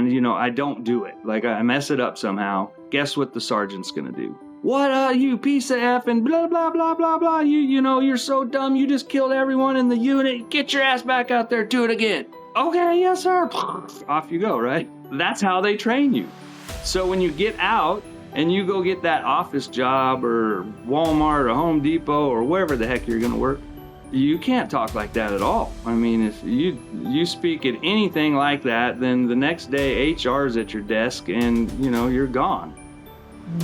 and, I don't do it. Like, I mess it up somehow. Guess what the sergeant's going to do? What, you piece of F and blah, blah, blah, blah, blah. You're so dumb. You just killed everyone in the unit. Get your ass back out there. Do it again. Okay, yes, sir. Off you go, right? That's how they train you. So when you get out and you go get that office job or Walmart or Home Depot or wherever the heck you're going to work, you can't talk like that at all. I mean, if you speak at anything like that, then the next day HR's at your desk and, you're gone.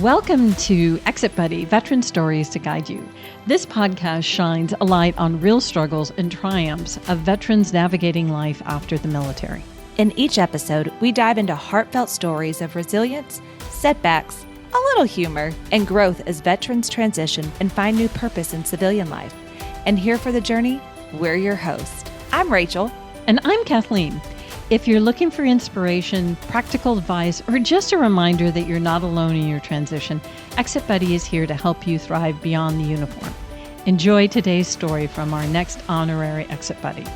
Welcome to Exit Buddy, Veteran Stories to Guide You. This podcast shines a light on real struggles and triumphs of veterans navigating life after the military. In each episode, we dive into heartfelt stories of resilience, setbacks, a little humor, and growth as veterans transition and find new purpose in civilian life. And here for the journey, we're your host. I'm Rachel. And I'm Kathleen. If you're looking for inspiration, practical advice, or just a reminder that you're not alone in your transition, Exit Buddy is here to help you thrive beyond the uniform. Enjoy today's story from our next honorary Exit Buddy.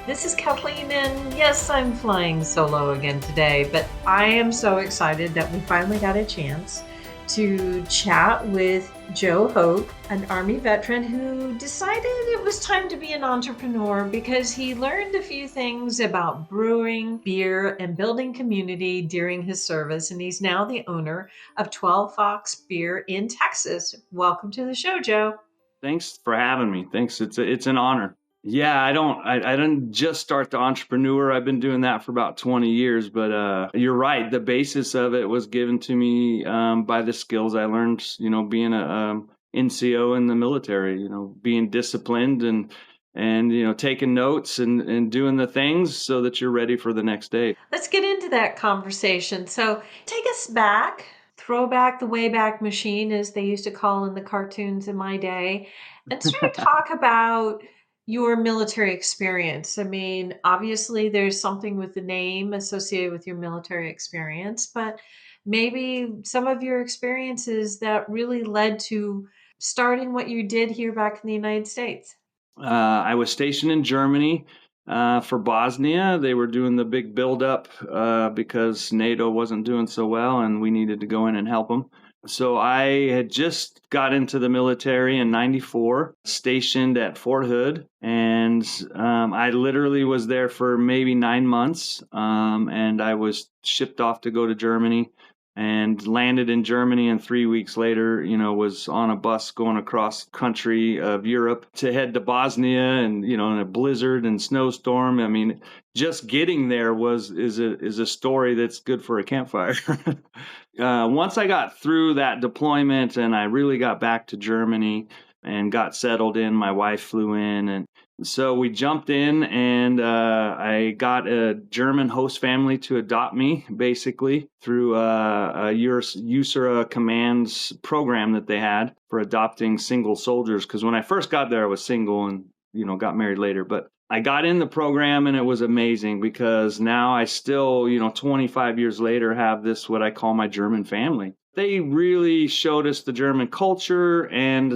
This is Kathleen, and yes, I'm flying solo again today, but I am so excited that we finally got a chance to chat with Joe Hogge, an Army veteran who decided it was time to be an entrepreneur because he learned a few things about brewing, beer, and building community during his service, and he's now the owner of 12 Fox Beer in Texas. Welcome to the show, Joe. Thanks for having me. Thanks. It's an honor. Yeah, I didn't just start the entrepreneur. I've been doing that for about 20 years, but you're right. The basis of it was given to me by the skills I learned, being a NCO in the military, being disciplined and taking notes and doing the things so that you're ready for the next day. Let's get into that conversation. So take us back, throw back the Wayback Machine, as they used to call in the cartoons in my day, and sort of talk about your military experience. I mean, obviously there's something with the name associated with your military experience, but maybe some of your experiences that really led to starting what you did here back in the United States. I was stationed in Germany for Bosnia. They were doing the big buildup because NATO wasn't doing so well and we needed to go in and help them. So I had just got into the military in 94, stationed at Fort Hood, and I literally was there for maybe 9 months, and I was shipped off to go to Germany and landed in Germany, and 3 weeks later, was on a bus going across country of Europe to head to Bosnia and, in a blizzard and snowstorm. I mean, just getting there is a story that's good for a campfire. Once I got through that deployment and I really got back to Germany and got settled in, my wife flew in, and so we jumped in, and I got a German host family to adopt me, basically, through a USERA Commands program that they had for adopting single soldiers. Because when I first got there, I was single and, got married later. But I got in the program, and it was amazing because now I still, 25 years later, have this, what I call my German family. They really showed us the German culture and,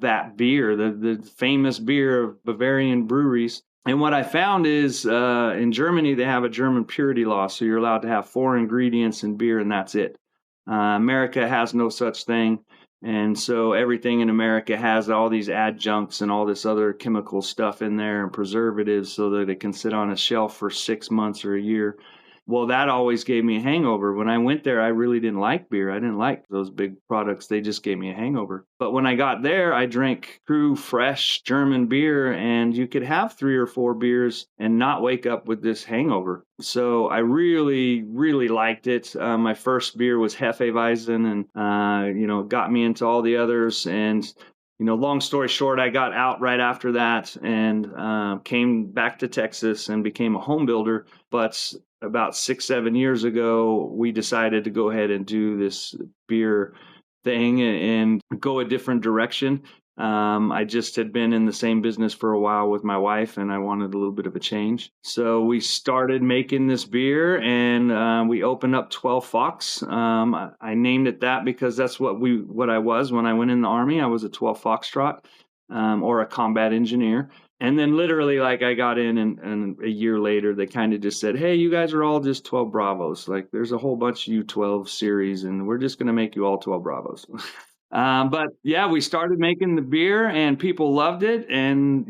that beer, the famous beer of Bavarian breweries. And what I found is in Germany, they have a German purity law. So you're allowed to have 4 ingredients in beer, and that's it. America has no such thing. And so everything in America has all these adjuncts and all this other chemical stuff in there and preservatives so that it can sit on a shelf for 6 months or a year. Well, that always gave me a hangover. When I went there, I really didn't like beer. I didn't like those big products. They just gave me a hangover. But when I got there, I drank true, fresh German beer, and you could have 3 or 4 beers and not wake up with this hangover. So I really, really liked it. My first beer was Hefeweizen, and, got me into all the others. And long story short, I got out right after that and came back to Texas and became a home builder. But about 6-7 years ago, we decided to go ahead and do this beer thing and go a different direction. I just had been in the same business for a while with my wife, and I wanted a little bit of a change. So we started making this beer, and we opened up 12 Fox. I named it that because that's what I was when I went in the Army. I was a 12 Foxtrot, or a combat engineer. And then literally, like, I got in, and a year later, they kind of just said, hey, you guys are all just 12 Bravos. Like, there's a whole bunch of you 12 series, and we're just going to make you all 12 Bravos. But yeah, we started making the beer, and people loved it. And,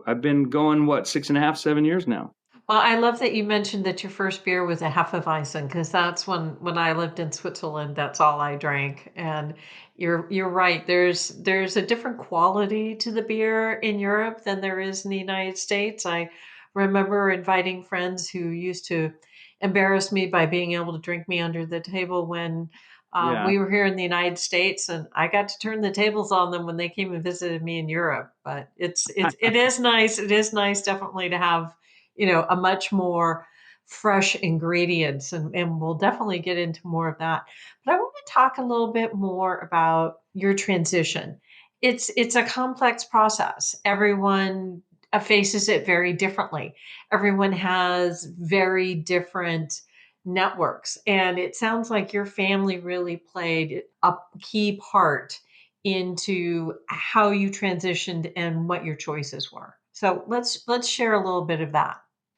I've been going, 6.5, 7 years now. Well, I love that you mentioned that your first beer was a Hefeweizen, because that's when I lived in Switzerland, that's all I drank. And you're right. There's a different quality to the beer in Europe than there is in the United States. I remember inviting friends who used to embarrass me by being able to drink me under the table when Yeah. we were here in the United States, and I got to turn the tables on them when they came and visited me in Europe. But it is nice. It is nice, definitely, to have a much more fresh ingredients, and we'll definitely get into more of that. But I want to talk a little bit more about your transition. It's a complex process. Everyone faces it very differently. Everyone has very different networks, and it sounds like your family really played a key part into how you transitioned and what your choices were. So let's share a little bit of that.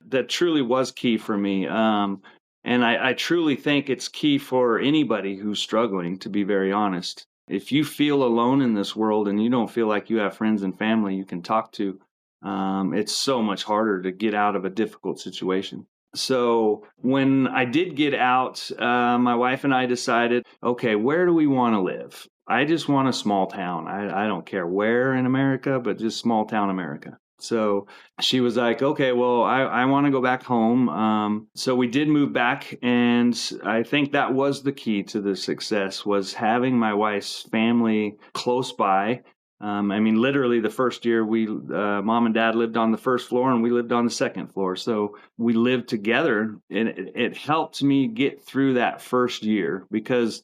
That truly was key for me. And I truly think it's key for anybody who's struggling, to be very honest. If you feel alone in this world and you don't feel like you have friends and family you can talk to, it's so much harder to get out of a difficult situation. So when I did get out, my wife and I decided, okay, where do we want to live? I just want a small town. I don't care where in America, but just small town America. So she was like, okay, well, I want to go back home. So we did move back, and I think that was the key to the success, was having my wife's family close by. I mean, literally the first year mom and dad lived on the first floor and we lived on the second floor. So we lived together, and it helped me get through that first year, because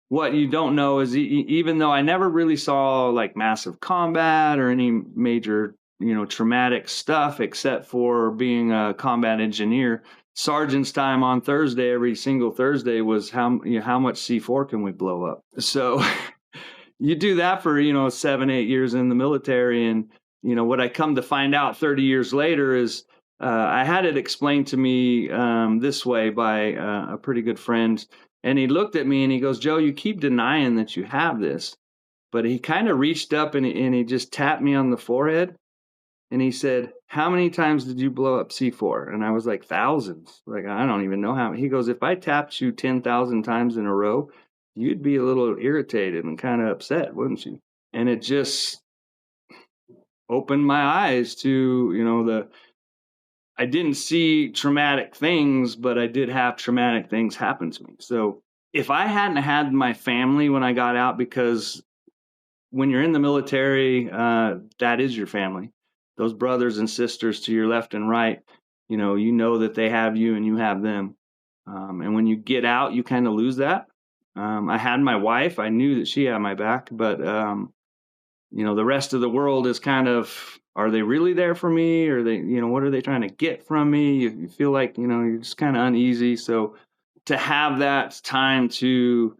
what you don't know is even though I never really saw like massive combat or any major traumatic stuff, except for being a combat engineer, sergeant's time on Thursday, every single Thursday, was how much C4 can we blow up? So you do that for 7-8 years in the military, and what I come to find out 30 years later is I had it explained to me this way by a pretty good friend, and he looked at me and he goes, Joe, you keep denying that you have this. But he kind of reached up and he just tapped me on the forehead. And he said, how many times did you blow up C4? And I was like, thousands. Like, I don't even know how. He goes, if I tapped you 10,000 times in a row, you'd be a little irritated and kind of upset, wouldn't you? And it just opened my eyes to, I didn't see traumatic things, but I did have traumatic things happen to me. So if I hadn't had my family when I got out, because when you're in the military, that is your family. Those brothers and sisters to your left and right, you know that they have you and you have them. And when you get out, you kind of lose that. I had my wife. I knew that she had my back, but, the rest of the world is kind of, are they really there for me? Or they, what are they trying to get from me? You feel like, you're just kind of uneasy. So to have that time to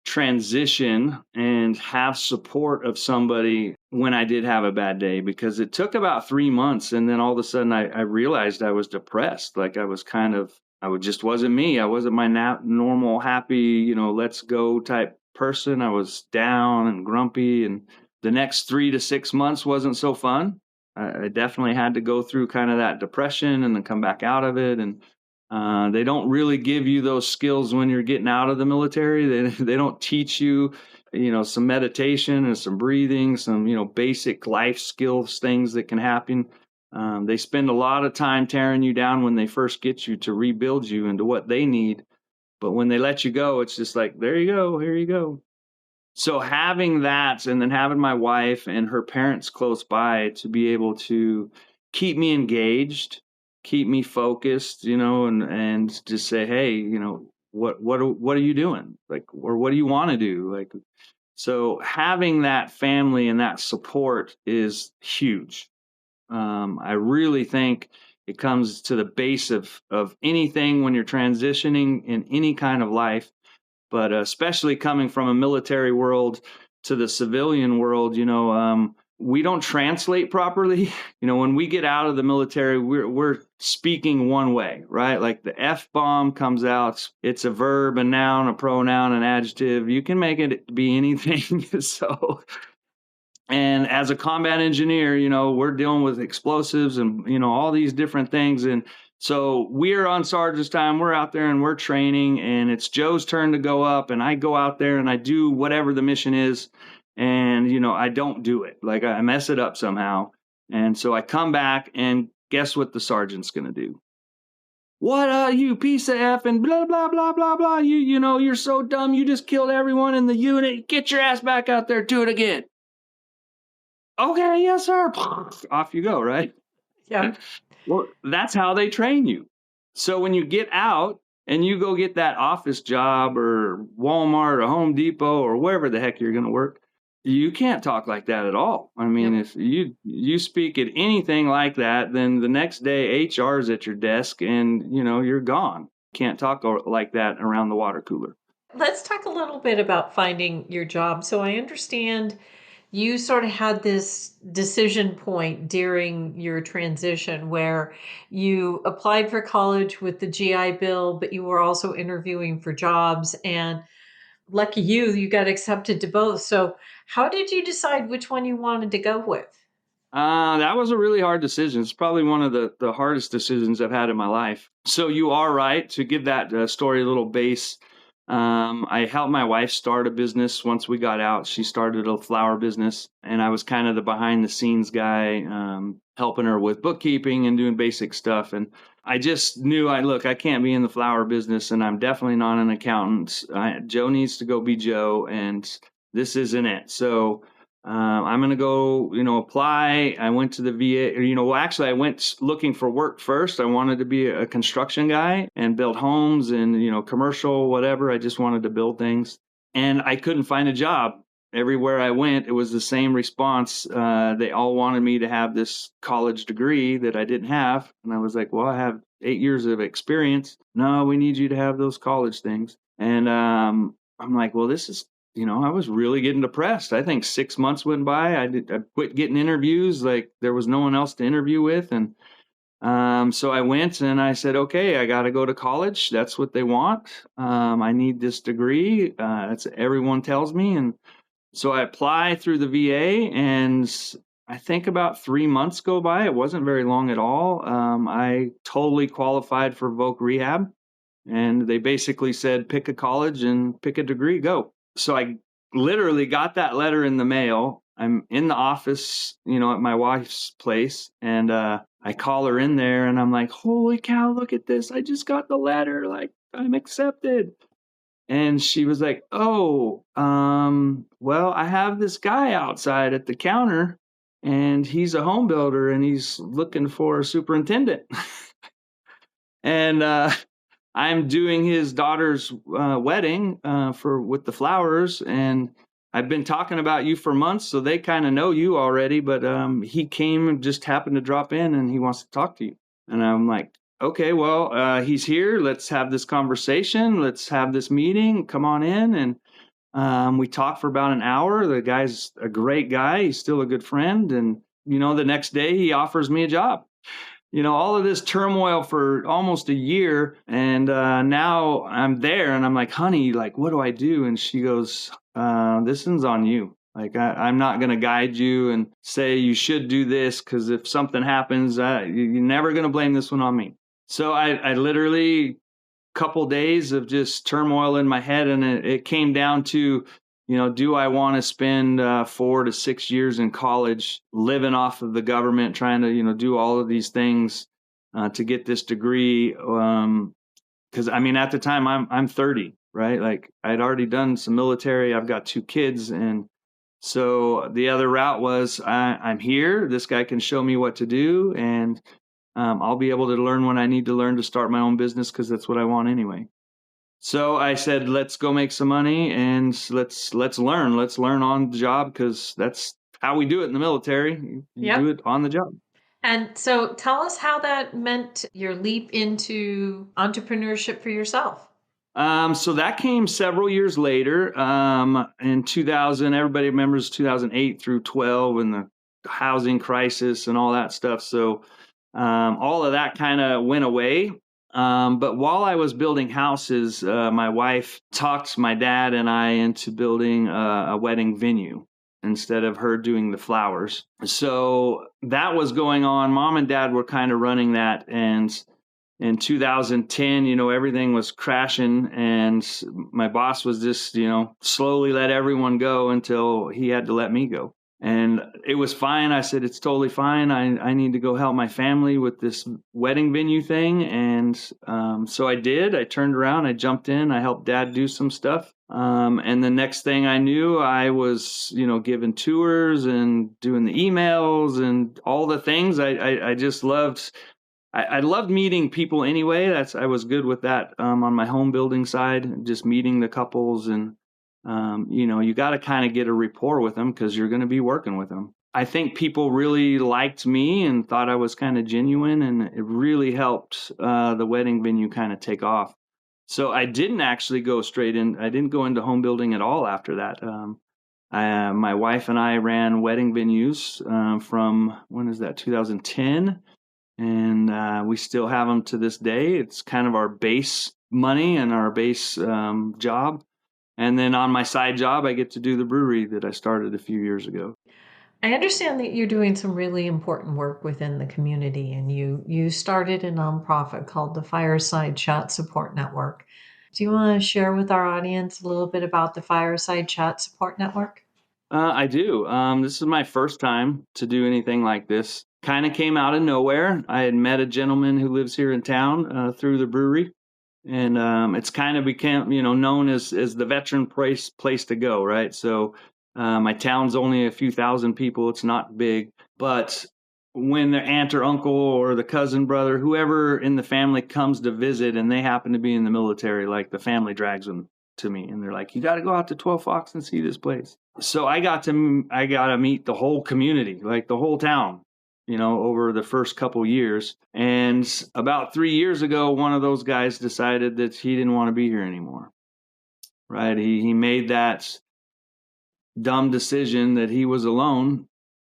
transition and have support of somebody when I did have a bad day, because it took about 3 months. And then all of a sudden I realized I was depressed. Like just wasn't me. I wasn't my normal, happy, let's go type person. I was down and grumpy, and the next 3 to 6 months wasn't so fun. I definitely had to go through kind of that depression and then come back out of it. And they don't really give you those skills when you're getting out of the military. They don't teach you, some meditation and some breathing, some, basic life skills, things that can happen. They spend a lot of time tearing you down when they first get you to rebuild you into what they need. But when they let you go, it's just like, there you go, here you go. So having that, and then having my wife and her parents close by to be able to keep me engaged, keep me focused, and just say, hey, what are you doing? Like, or what do you want to do? Like, so having that family and that support is huge. I really think it comes to the base of anything when you're transitioning in any kind of life, but especially coming from a military world to the civilian world, we don't translate properly. When we get out of the military, we're speaking one way, right? Like the F-bomb comes out, it's a verb, a noun, a pronoun, an adjective. You can make it be anything. And as a combat engineer, we're dealing with explosives and, all these different things. And so we're on sergeant's time. We're out there and we're training, and it's Joe's turn to go up. And I go out there and I do whatever the mission is. And, I don't do it. Like I mess it up somehow. And so I come back, and guess what the sergeant's going to do? What, you piece of F and blah, blah, blah, blah, blah. You're so dumb. You just killed everyone in the unit. Get your ass back out there. Do it again. Okay, yes, sir. Off you go, right? Yeah. Well, that's how they train you. So when you get out and you go get that office job or Walmart or Home Depot or wherever the heck you're going to work, you can't talk like that at all. I mean, if you speak at anything like that, then the next day HR is at your desk and, you're gone. Can't talk like that around the water cooler. Let's talk a little bit about finding your job. So I understand you sort of had this decision point during your transition where you applied for college with the GI Bill, but you were also interviewing for jobs, and lucky you got accepted to both. So how did you decide which one you wanted to go with? That was a really hard decision. It's probably one of the hardest decisions I've had in my life. So you are right. To give that story a little base, I helped my wife start a business once we got out. She started a flower business, and I was kind of the behind the scenes guy, helping her with bookkeeping and doing basic stuff. And I just knew, I can't be in the flower business, and I'm definitely not an accountant. Joe needs to go be Joe, and this isn't it. So I'm going to go, apply. I went to the VA, actually I went looking for work first. I wanted to be a construction guy and build homes and, commercial, whatever. I just wanted to build things, and I couldn't find a job. Everywhere I went, it was the same response. They all wanted me to have this college degree that I didn't have. And I was like, well, I have 8 years of experience. No, we need you to have those college things. And I'm like, well, this is, I was really getting depressed. I think 6 months went by. I quit getting interviews. Like there was no one else to interview with. And so I went and I said, okay, I got to go to college. That's what they want. I need this degree. That's everyone tells me. And so I apply through the VA, and I think about 3 months go by. It wasn't very long at all. I totally qualified for voc rehab, and they basically said, pick a college and pick a degree, go. So I literally got that letter in the mail. I'm in the office, at my wife's place, and I call her in there, and I'm like, holy cow, look at this. I just got the letter. Like, I'm accepted. And she was like, oh, well, I have this guy outside at the counter, and he's a home builder, and he's looking for a superintendent. And I'm doing his daughter's wedding with the flowers, and I've been talking about you for months, so they kind of know you already, but he came and just happened to drop in, and he wants to talk to you. And I'm like, okay, well, he's here. Let's have this conversation. Let's have this meeting. Come on in. And we talked for about an hour. The guy's a great guy. He's still a good friend. And, the next day he offers me a job. All of this turmoil for almost a year. And now I'm there and I'm like, honey, like, what do I do? And she goes, this one's on you. Like, I'm not going to guide you and say you should do this, because if something happens, you're never going to blame this one on me. So I literally, couple days of just turmoil in my head, and it came down to, do I want to spend 4 to 6 years in college living off of the government, trying to, do all of these things to get this degree? Because at the time I'm 30, right? Like I'd already done some military. I've got 2 kids, and so the other route was I'm here. This guy can show me what to do, and I'll be able to learn when I need to learn to start my own business, because that's what I want anyway. So I said, let's go make some money, and let's learn. Let's learn on the job, because that's how we do it in the military. You do it on the job. And so tell us how that meant your leap into entrepreneurship for yourself. So that came several years later. In 2000, everybody remembers 2008 through 12 and the housing crisis and all that stuff. So all of that kind of went away. But while I was building houses, my wife talked my dad and I into building a wedding venue instead of her doing the flowers. So that was going on. Mom and dad were kind of running that. And in 2010, everything was crashing, and my boss was just, slowly let everyone go until he had to let me go. And it was fine. I said, it's totally fine. I need to go help my family with this wedding venue thing. And so I did. I turned around, I jumped in, I helped Dad do some stuff. And the next thing I knew, I was, giving tours and doing the emails and all the things. I just loved. I loved meeting people anyway. I was good with that on my home building side, just meeting the couples. And you got to kind of get a rapport with them because you're going to be working with them. I think people really liked me and thought I was kind of genuine, and it really helped the wedding venue kind of take off. So I didn't actually go straight in. I didn't go into home building at all after that. My wife and I ran wedding venues from, when is that, 2010? And we still have them to this day. It's kind of our base money and our base job. And then on my side job, I get to do the brewery that I started a few years ago. I understand that you're doing some really important work within the community, and you started a nonprofit called the Fireside Chat Support Network. Do you want to share with our audience a little bit about the Fireside Chat Support Network? I do. This is my first time to do anything like this. Kind of came out of nowhere. I had met a gentleman who lives here in town through the brewery. And it's kind of become, known as the veteran place to go, right? So my town's only a few thousand people. It's not big. But when their aunt or uncle or the cousin, brother, whoever in the family comes to visit and they happen to be in the military, like the family drags them to me. And they're like, you got to go out to 12 Fox and see this place. So I got to meet the whole community, like the whole town, over the first couple years. And about 3 years ago, one of those guys decided that he didn't want to be here anymore, right? He made that dumb decision that he was alone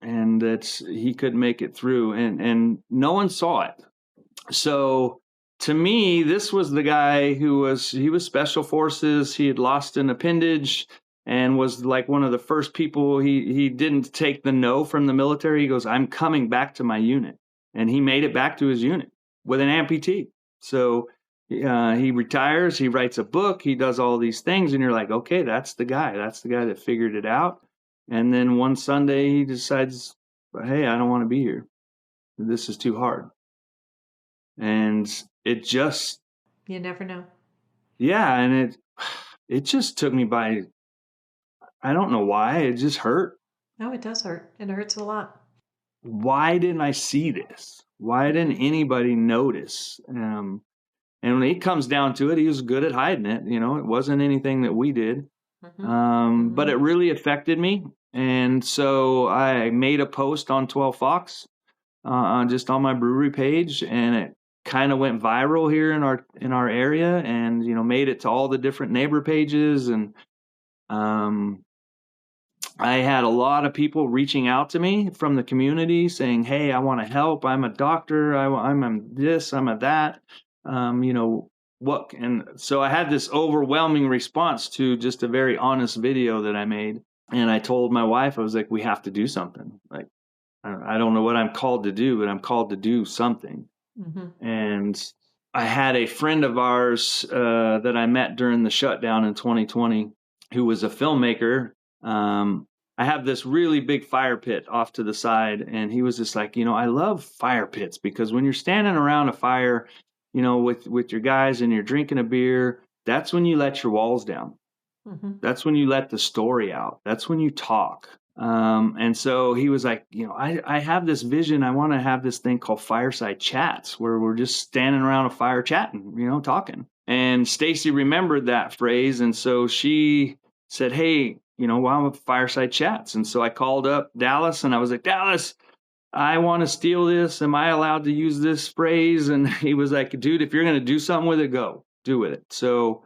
and that he couldn't make it through, and no one saw it. So to me, this was the guy he was special forces. He had lost an appendage and was like one of the first people. He didn't take the no from the military. He goes, I'm coming back to my unit. And he made it back to his unit with an amputee. So he retires, he writes a book, he does all these things. And you're like, okay, that's the guy. That's the guy that figured it out. And then one Sunday he decides, hey, I don't want to be here. This is too hard. And it just... You never know. Yeah, and it just took me by... I don't know why. It just hurt. No, it does hurt. It hurts a lot. Why didn't I see this? Why didn't anybody notice? And when it comes down to it, he was good at hiding it. It wasn't anything that we did. But it really affected me. And so I made a post on 12 Fox, just on my brewery page, and it kind of went viral here in our area, and made it to all the different neighbor pages. And I had a lot of people reaching out to me from the community saying, hey, I want to help. I'm a doctor. I'm a this, I'm a that. What? And so I had this overwhelming response to just a very honest video that I made. And I told my wife, I was like, we have to do something. Like, I don't know what I'm called to do, but I'm called to do something. Mm-hmm. And I had a friend of ours that I met during the shutdown in 2020 who was a filmmaker. I have this really big fire pit off to the side, and he was just like, I love fire pits because when you're standing around a fire, with your guys and you're drinking a beer, that's when you let your walls down. Mm-hmm. That's when you let the story out. That's when you talk. And so he was like, I have this vision. I want to have this thing called Fireside Chats where we're just standing around a fire chatting, talking. And Stacy remembered that phrase. And so she said, hey, why don't we Fireside Chats? And so I called up Dallas and I was like, Dallas, I want to steal this. Am I allowed to use this phrase? And he was like, dude, if you're going to do something with it, go do with it. So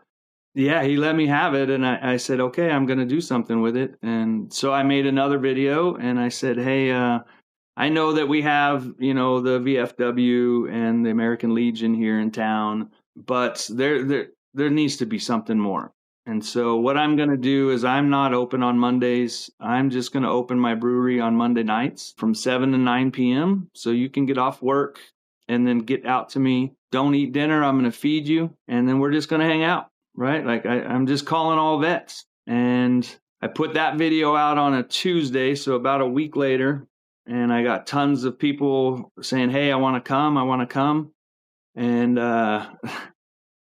Yeah, he let me have it. And I said, okay, I'm going to do something with it. And so I made another video and I said, hey, I know that we have, the VFW and the American Legion here in town, but there needs to be something more. And so what I'm going to do is I'm not open on Mondays. I'm just going to open my brewery on Monday nights from 7 to 9 p.m. So you can get off work and then get out to me. Don't eat dinner. I'm going to feed you. And then we're just going to hang out, right? Like I'm just calling all vets. And I put that video out on a Tuesday. So about a week later, and I got tons of people saying, hey, I want to come. And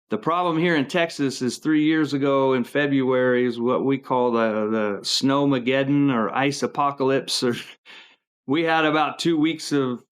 the problem here in Texas is 3 years ago in February is what we call the snowmageddon or ice apocalypse. Or we had about 2 weeks of,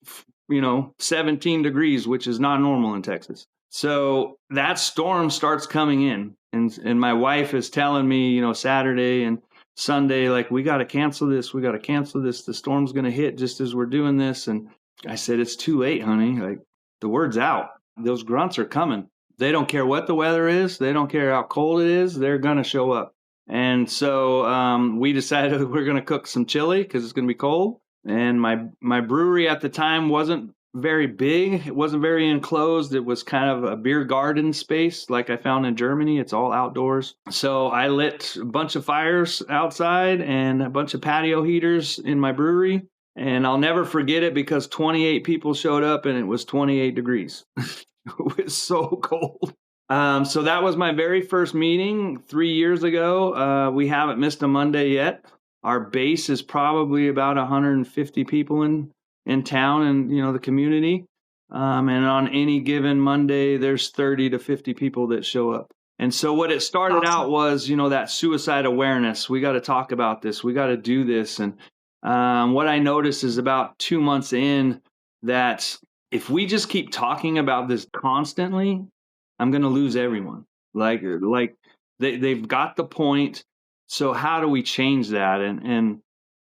17 degrees, which is not normal in Texas. So that storm starts coming in. And my wife is telling me, Saturday and Sunday, like, we got to cancel this. The storm's going to hit just as we're doing this. And I said, it's too late, honey. Like, the word's out. Those grunts are coming. They don't care what the weather is. They don't care how cold it is. They're going to show up. And so we decided we're going to cook some chili because it's going to be cold. And my brewery at the time wasn't very big. It wasn't very enclosed. It was kind of a beer garden space like I found in Germany. It's all outdoors. So I lit a bunch of fires outside and a bunch of patio heaters in my brewery. And I'll never forget it because 28 people showed up and it was 28 degrees. It was so cold. So that was my very first meeting 3 years ago. We haven't missed a Monday yet. Our base is probably about 150 people in town and, the community. And on any given Monday, there's 30 to 50 people that show up. And so what it started out was, that suicide awareness. We got to talk about this. We got to do this. And what I noticed is about 2 months in that if we just keep talking about this constantly, I'm going to lose everyone. Like they've got the point. So how do we change that? And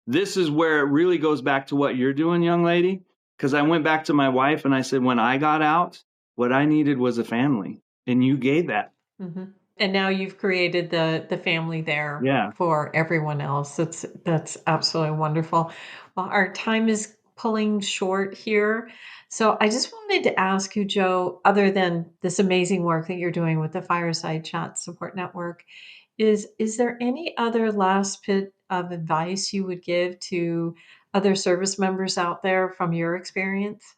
this is where it really goes back to what you're doing, young lady, because I went back to my wife and I said, when I got out, what I needed was a family. And you gave that. Mm-hmm. And now you've created the family there for everyone else. That's absolutely wonderful. Well, our time is pulling short here. So I just wanted to ask you, Joe, other than this amazing work that you're doing with the Fireside Chat Support Network, is there any other last bit of advice you would give to other service members out there from your experience?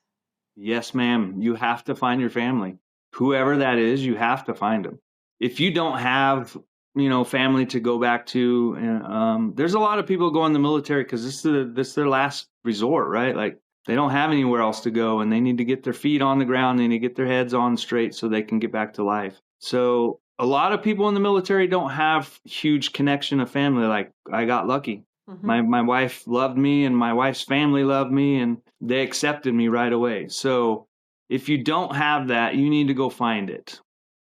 Yes, ma'am. You have to find your family. Whoever that is, you have to find them. If you don't have, family to go back to, there's a lot of people go in the military because this is their last resort, right? Like they don't have anywhere else to go and they need to get their feet on the ground. They need to get their heads on straight so they can get back to life. So a lot of people in the military don't have huge connection of family. Like I got lucky. Mm-hmm. My wife loved me and my wife's family loved me and they accepted me right away. So if you don't have that, you need to go find it.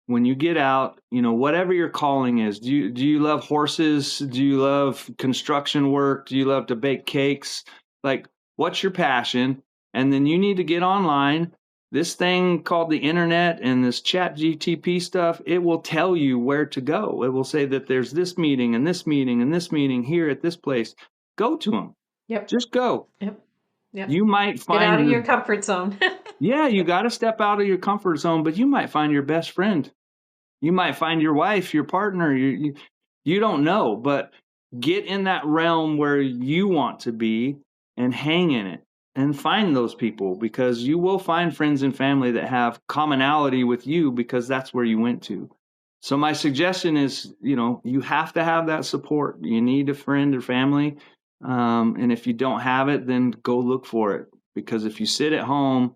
When you get out, whatever your calling is, do you love horses? Do you love construction work? Do you love to bake cakes? Like, what's your passion? And then you need to get online. This thing called the internet and this chat GTP stuff, it will tell you where to go. It will say that there's this meeting and this meeting and this meeting here at this place. Go to them. Yep. Just go. Yep. You might find get out of your comfort zone. Yeah, you got to step out of your comfort zone, but you might find your best friend. You might find your wife, your partner. You don't know, but get in that realm where you want to be and hang in it and find those people because you will find friends and family that have commonality with you because that's where you went to. So my suggestion is, you have to have that support. You need a friend or family. And if you don't have it, then go look for it. Because if you sit at home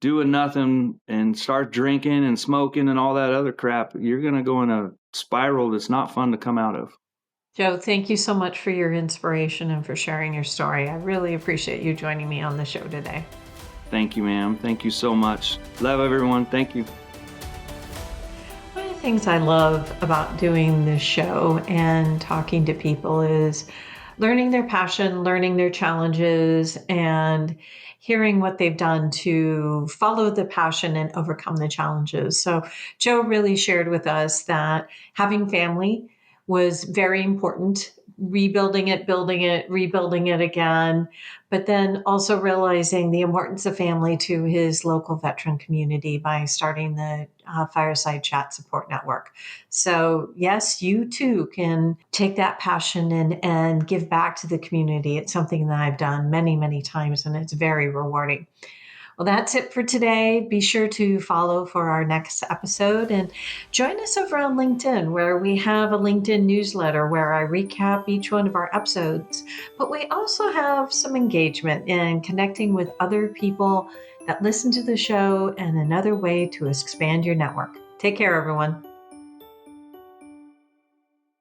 doing nothing and start drinking and smoking and all that other crap, you're going to go in a spiral that's not fun to come out of. Joe, thank you so much for your inspiration and for sharing your story. I really appreciate you joining me on the show today. Thank you, ma'am. Thank you so much. Love everyone. Thank you. One of the things I love about doing this show and talking to people is learning their passion, learning their challenges, and hearing what they've done to follow the passion and overcome the challenges. So Joe really shared with us that having family was very important, rebuilding it, building it, rebuilding it again, but then also realizing the importance of family to his local veteran community by starting the Fireside Chat Support Network. So yes, you too can take that passion and give back to the community. It's something that I've done many, many times, and it's very rewarding. Well, that's it for today. Be sure to follow for our next episode and join us over on LinkedIn, where we have a LinkedIn newsletter where I recap each one of our episodes. But we also have some engagement in connecting with other people that listen to the show and another way to expand your network. Take care, everyone.